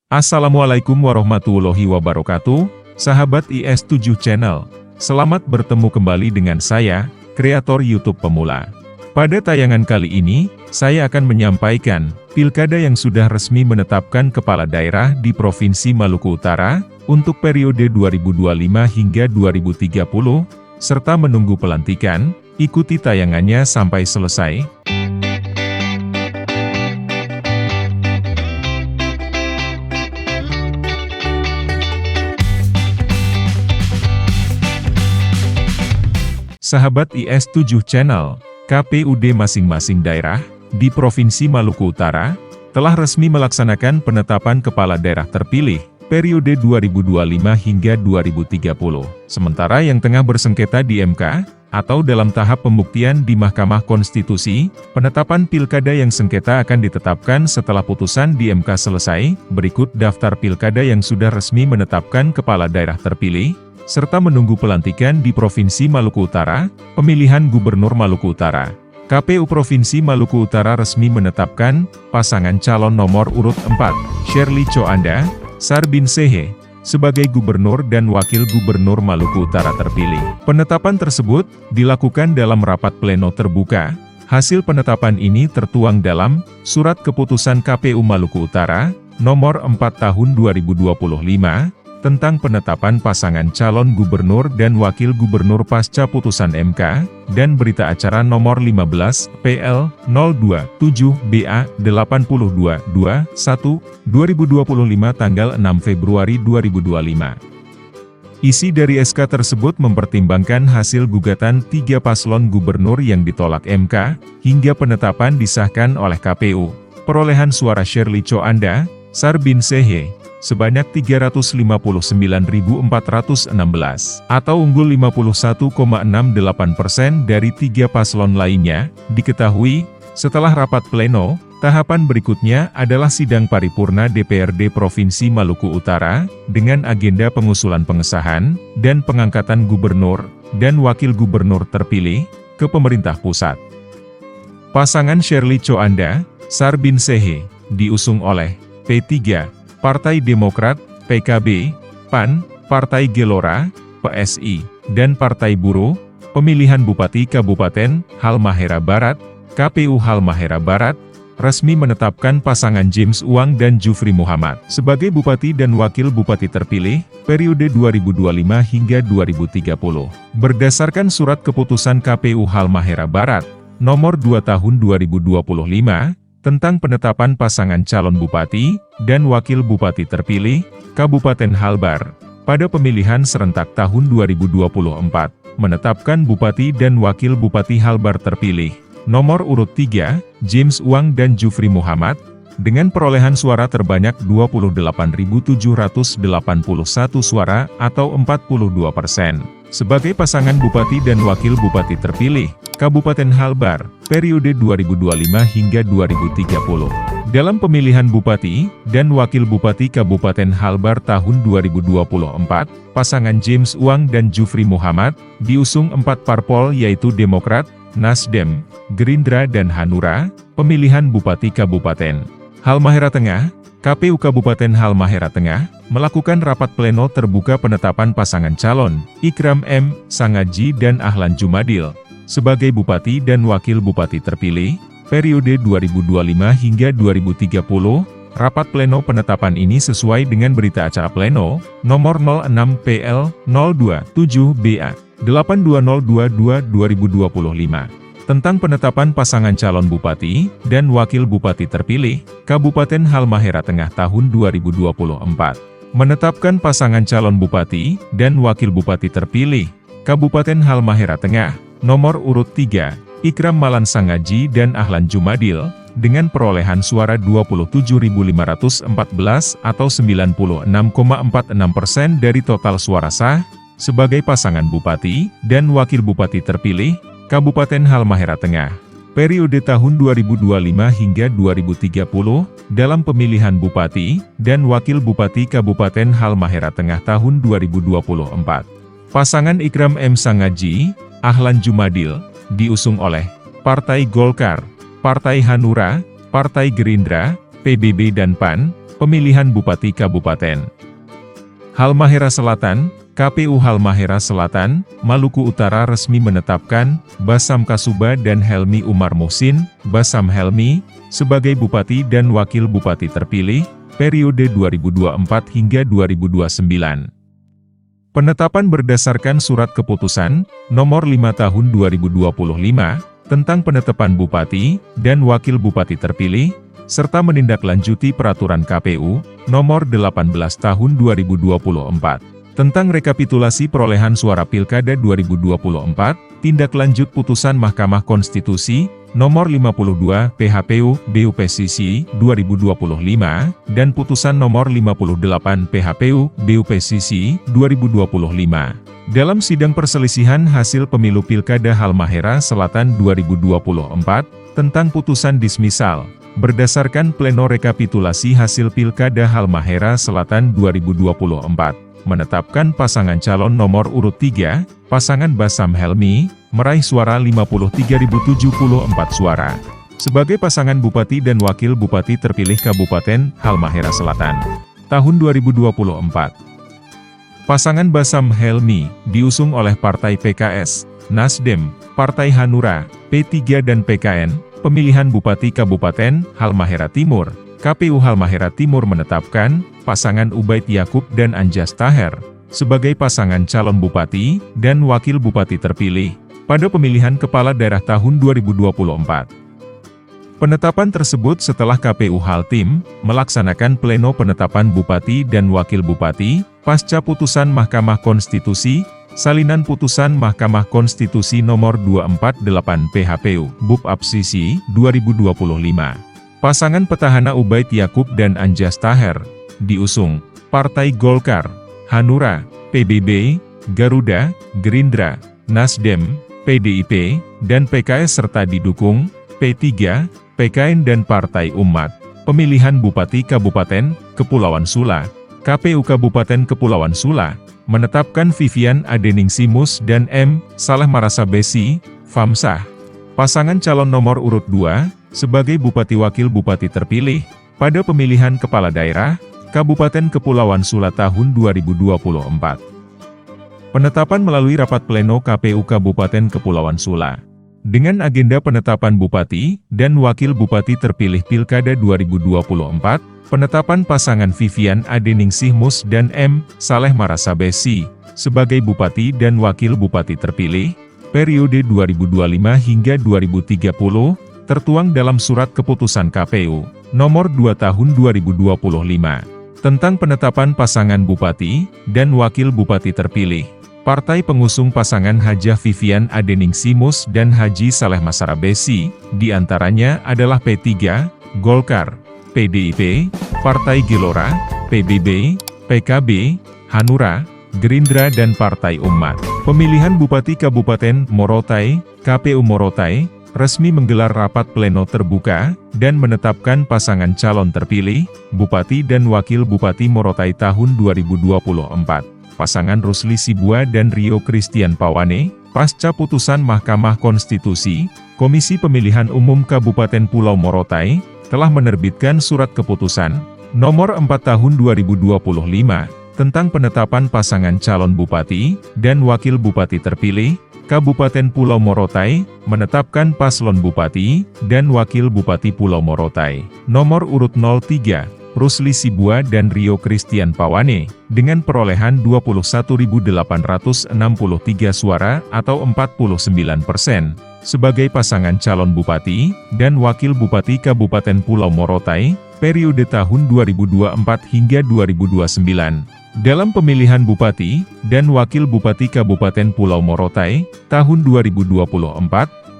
Assalamualaikum warahmatullahi wabarakatuh, sahabat IS7 Channel. Selamat bertemu kembali dengan saya, kreator YouTube pemula. Pada tayangan kali ini, saya akan menyampaikan pilkada yang sudah resmi menetapkan kepala daerah di Provinsi Maluku Utara untuk periode 2025 hingga 2030, serta menunggu pelantikan. Ikuti tayangannya sampai selesai. Sahabat IS7 Channel, KPUD masing-masing daerah di Provinsi Maluku Utara telah resmi melaksanakan penetapan kepala daerah terpilih periode 2025 hingga 2030. Sementara yang tengah bersengketa di MK atau dalam tahap pembuktian di Mahkamah Konstitusi, penetapan pilkada yang sengketa akan ditetapkan setelah putusan di MK selesai. Berikut daftar pilkada yang sudah resmi menetapkan kepala daerah terpilih serta menunggu pelantikan di Provinsi Maluku Utara. Pemilihan Gubernur Maluku Utara. KPU Provinsi Maluku Utara resmi menetapkan pasangan calon nomor urut 4, Shirley Coanda, Sarbin Sehe, sebagai Gubernur dan Wakil Gubernur Maluku Utara terpilih. Penetapan tersebut dilakukan dalam rapat pleno terbuka. Hasil penetapan ini tertuang dalam Surat Keputusan KPU Maluku Utara, nomor 4 tahun 2025, tentang penetapan pasangan calon gubernur dan wakil gubernur pasca putusan MK, dan berita acara nomor 15, PL, 02-7-BA-82-21-2025 tanggal 6 Februari 2025. Isi dari SK tersebut mempertimbangkan hasil gugatan 3 paslon gubernur yang ditolak MK, hingga penetapan disahkan oleh KPU. Perolehan suara Shirley Coanda, Sarbin Sehe, sebanyak 359.416, atau unggul 51,68% dari 3 paslon lainnya. Diketahui, setelah rapat pleno, tahapan berikutnya adalah sidang paripurna DPRD Provinsi Maluku Utara, dengan agenda pengusulan pengesahan, dan pengangkatan gubernur, dan wakil gubernur terpilih, ke pemerintah pusat. Pasangan Shirley Coanda, Sarbin Sehe, diusung oleh P3, Partai Demokrat, PKB, PAN, Partai Gelora, PSI, dan Partai Buruh. Pemilihan Bupati Kabupaten Halmahera Barat. KPU Halmahera Barat resmi menetapkan pasangan James Uang dan Jufri Muhammad sebagai Bupati dan Wakil Bupati terpilih, periode 2025 hingga 2030. Berdasarkan Surat Keputusan KPU Halmahera Barat, nomor 2 tahun 2025, tentang penetapan pasangan calon bupati dan wakil bupati terpilih, Kabupaten Halbar, pada pemilihan serentak tahun 2024, menetapkan bupati dan wakil bupati Halbar terpilih, nomor urut 3, James Uang dan Jufri Muhammad, dengan perolehan suara terbanyak 28.781 suara atau 42%, sebagai pasangan bupati dan wakil bupati terpilih, Kabupaten Halbar, periode 2025 hingga 2030. Dalam pemilihan Bupati dan Wakil Bupati Kabupaten Halbar tahun 2024, pasangan James Uang dan Jufri Muhammad diusung 4 parpol yaitu Demokrat, Nasdem, Gerindra dan Hanura. Pemilihan Bupati Kabupaten Halmahera Tengah. KPU Kabupaten Halmahera Tengah melakukan rapat pleno terbuka penetapan pasangan calon Ikram M. Sangaji dan Ahlan Jumadil sebagai Bupati dan Wakil Bupati terpilih, periode 2025 hingga 2030. Rapat pleno penetapan ini sesuai dengan berita acara pleno, nomor 06 PL 02-7-BA-8202-2025, tentang penetapan pasangan calon Bupati dan Wakil Bupati terpilih, Kabupaten Halmahera Tengah tahun 2024. Menetapkan pasangan calon Bupati dan Wakil Bupati terpilih, Kabupaten Halmahera Tengah, nomor urut 3, Ikram Malan Sangaji dan Ahlan Jumadil, dengan perolehan suara 27.514 atau 96,46% dari total suara sah, sebagai pasangan Bupati dan Wakil Bupati terpilih, Kabupaten Halmahera Tengah, periode tahun 2025 hingga 2030, dalam pemilihan Bupati dan Wakil Bupati Kabupaten Halmahera Tengah tahun 2024. Pasangan Ikram M. Sangaji, Ahlan Jumadil, diusung oleh Partai Golkar, Partai Hanura, Partai Gerindra, PBB dan PAN. Pemilihan Bupati Kabupaten Halmahera Selatan. KPU Halmahera Selatan, Maluku Utara resmi menetapkan Basam Kasuba dan Helmi Umar Muhsin, Basam Helmi, sebagai Bupati dan Wakil Bupati terpilih, periode 2024 hingga 2029. Penetapan berdasarkan Surat Keputusan, Nomor 5 Tahun 2025, tentang penetapan Bupati dan Wakil Bupati terpilih, serta menindaklanjuti Peraturan KPU, Nomor 18 Tahun 2024. Tentang rekapitulasi perolehan suara Pilkada 2024, tindak lanjut putusan Mahkamah Konstitusi, Nomor 52 PHPU BUPSSI 2025, dan putusan Nomor 58 PHPU BUPSSI 2025. Dalam sidang perselisihan hasil pemilu Pilkada Halmahera Selatan 2024, tentang putusan dismisal, berdasarkan pleno rekapitulasi hasil Pilkada Halmahera Selatan 2024. Menetapkan pasangan calon nomor urut 3, pasangan Basam Helmi, meraih suara 53.074 suara, sebagai pasangan Bupati dan Wakil Bupati terpilih Kabupaten Halmahera Selatan, tahun 2024. Pasangan Basam Helmi, diusung oleh Partai PKS, Nasdem, Partai Hanura, P3 dan PKN, pemilihan Bupati Kabupaten Halmahera Timur. KPU Halmahera Timur menetapkan pasangan Ubaid Yakub dan Anjas Taher sebagai pasangan calon Bupati dan Wakil Bupati terpilih pada pemilihan Kepala Daerah tahun 2024. Penetapan tersebut setelah KPU Haltim melaksanakan pleno penetapan Bupati dan Wakil Bupati pasca putusan Mahkamah Konstitusi, salinan putusan Mahkamah Konstitusi Nomor 248 PHPU BUP-APSSI 2025. Pasangan petahana Ubaid Yakub dan Anjas Taher, diusung Partai Golkar, Hanura, PBB, Garuda, Gerindra, Nasdem, PDIP, dan PKS serta didukung P3, PKN dan Partai Umat. Pemilihan Bupati Kabupaten Kepulauan Sula. KPU Kabupaten Kepulauan Sula menetapkan Vivian Adeningsimus dan M. Saleh Marasabesi, Famsah, pasangan calon nomor urut 2, sebagai Bupati Wakil Bupati terpilih pada pemilihan Kepala Daerah Kabupaten Kepulauan Sula tahun 2024. Penetapan melalui rapat pleno KPU Kabupaten Kepulauan Sula. Dengan agenda penetapan Bupati dan Wakil Bupati terpilih Pilkada 2024, penetapan pasangan Vivian Adeningsimus dan M. Saleh Marasabesi sebagai Bupati dan Wakil Bupati terpilih periode 2025 hingga 2030, tertuang dalam Surat Keputusan KPU, Nomor 2 Tahun 2025, tentang penetapan pasangan Bupati dan Wakil Bupati terpilih. Partai pengusung pasangan Hajah Vivian Adeningsimus dan Haji Saleh Marasabesi, diantaranya adalah P3, Golkar, PDIP, Partai Gelora, PBB, PKB, Hanura, Gerindra dan Partai Umat. Pemilihan Bupati Kabupaten Morotai, KPU Morotai, resmi menggelar rapat pleno terbuka, dan menetapkan pasangan calon terpilih, Bupati dan Wakil Bupati Morotai tahun 2024. Pasangan Rusli Sibua dan Rio Christian Pawane, pasca putusan Mahkamah Konstitusi, Komisi Pemilihan Umum Kabupaten Pulau Morotai, telah menerbitkan Surat Keputusan, Nomor 4 Tahun 2025, tentang penetapan pasangan calon Bupati dan Wakil Bupati terpilih, Kabupaten Pulau Morotai, menetapkan paslon Bupati dan Wakil Bupati Pulau Morotai, nomor urut 03, Rusli Sibua dan Rio Christian Pawane, dengan perolehan 21.863 suara atau 49%, sebagai pasangan calon Bupati dan Wakil Bupati Kabupaten Pulau Morotai, periode tahun 2024 hingga 2029. Dalam pemilihan Bupati dan Wakil Bupati Kabupaten Pulau Morotai, tahun 2024,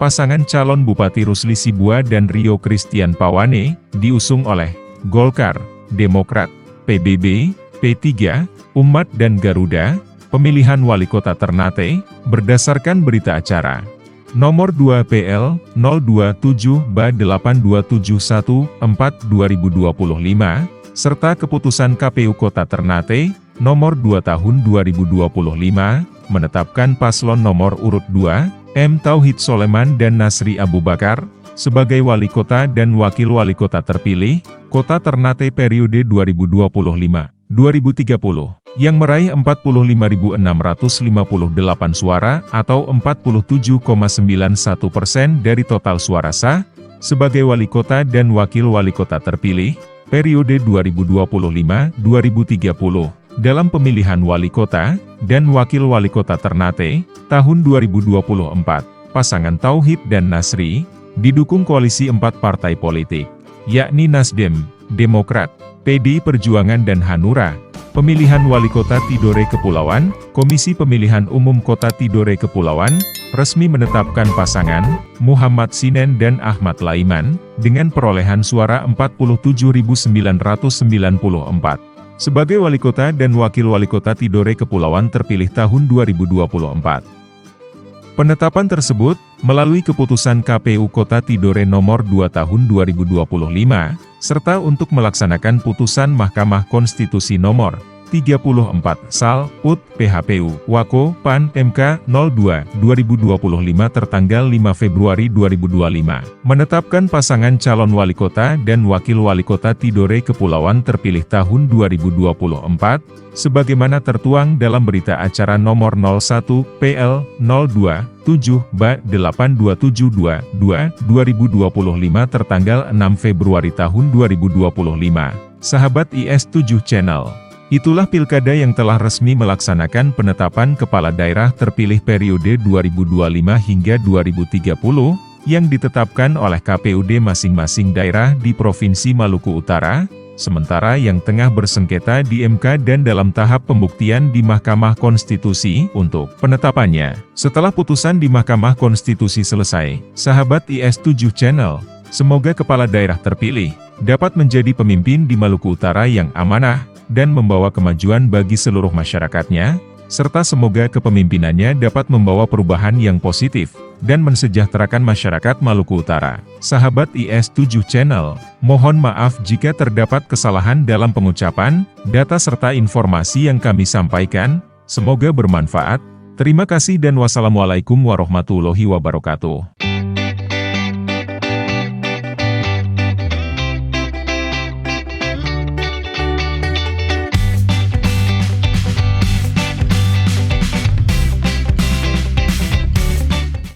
pasangan calon Bupati Rusli Sibua dan Rio Christian Pawane, diusung oleh Golkar, Demokrat, PBB, P3, Umat dan Garuda. Pemilihan Wali Kota Ternate, berdasarkan berita acara Nomor 2 PL 027/82714/2025, serta Keputusan KPU Kota Ternate, Nomor 2 Tahun 2025, menetapkan paslon nomor urut 2, M. Tauhid Soleman dan Nasri Abu Bakar, sebagai Wali Kota dan Wakil Wali Kota terpilih, Kota Ternate periode 2025-2030, yang meraih 45.658 suara atau 47,91% dari total suara sah, sebagai Wali Kota dan Wakil Wali Kota terpilih, periode 2025-2030, dalam pemilihan Wali Kota dan Wakil Wali Kota Ternate, tahun 2024, pasangan Tauhid dan Nasri, didukung koalisi 4 partai politik, yakni Nasdem, Demokrat, PDI Perjuangan dan Hanura. Pemilihan Wali Kota Tidore Kepulauan, Komisi Pemilihan Umum Kota Tidore Kepulauan, resmi menetapkan pasangan, Muhammad Sinen dan Ahmad Laiman, dengan perolehan suara 47.994. Sebagai Wali Kota dan Wakil Wali Kota Tidore Kepulauan terpilih tahun 2024. Penetapan tersebut, melalui keputusan KPU Kota Tidore Nomor 2 Tahun 2025, serta untuk melaksanakan putusan Mahkamah Konstitusi Nomor 34 Sal. Ut. PHPU, Wako, PAN, MK, 02, 2025 tertanggal 5 Februari 2025, menetapkan pasangan calon Wali Kota dan Wakil Wali Kota Tidore Kepulauan terpilih tahun 2024, sebagaimana tertuang dalam berita acara nomor 01 PL 02 7/82722 2025 tertanggal 6 Februari tahun 2025. Sahabat IS7 Channel, itulah pilkada yang telah resmi melaksanakan penetapan kepala daerah terpilih periode 2025 hingga 2030, yang ditetapkan oleh KPUD masing-masing daerah di Provinsi Maluku Utara, sementara yang tengah bersengketa di MK dan dalam tahap pembuktian di Mahkamah Konstitusi untuk penetapannya. Setelah putusan di Mahkamah Konstitusi selesai, sahabat IS7 Channel, semoga kepala daerah terpilih dapat menjadi pemimpin di Maluku Utara yang amanah dan membawa kemajuan bagi seluruh masyarakatnya, serta semoga kepemimpinannya dapat membawa perubahan yang positif dan mensejahterakan masyarakat Maluku Utara. Sahabat IS7 Channel, mohon maaf jika terdapat kesalahan dalam pengucapan, data serta informasi yang kami sampaikan. Semoga bermanfaat. Terima kasih dan wassalamualaikum warahmatullahi wabarakatuh.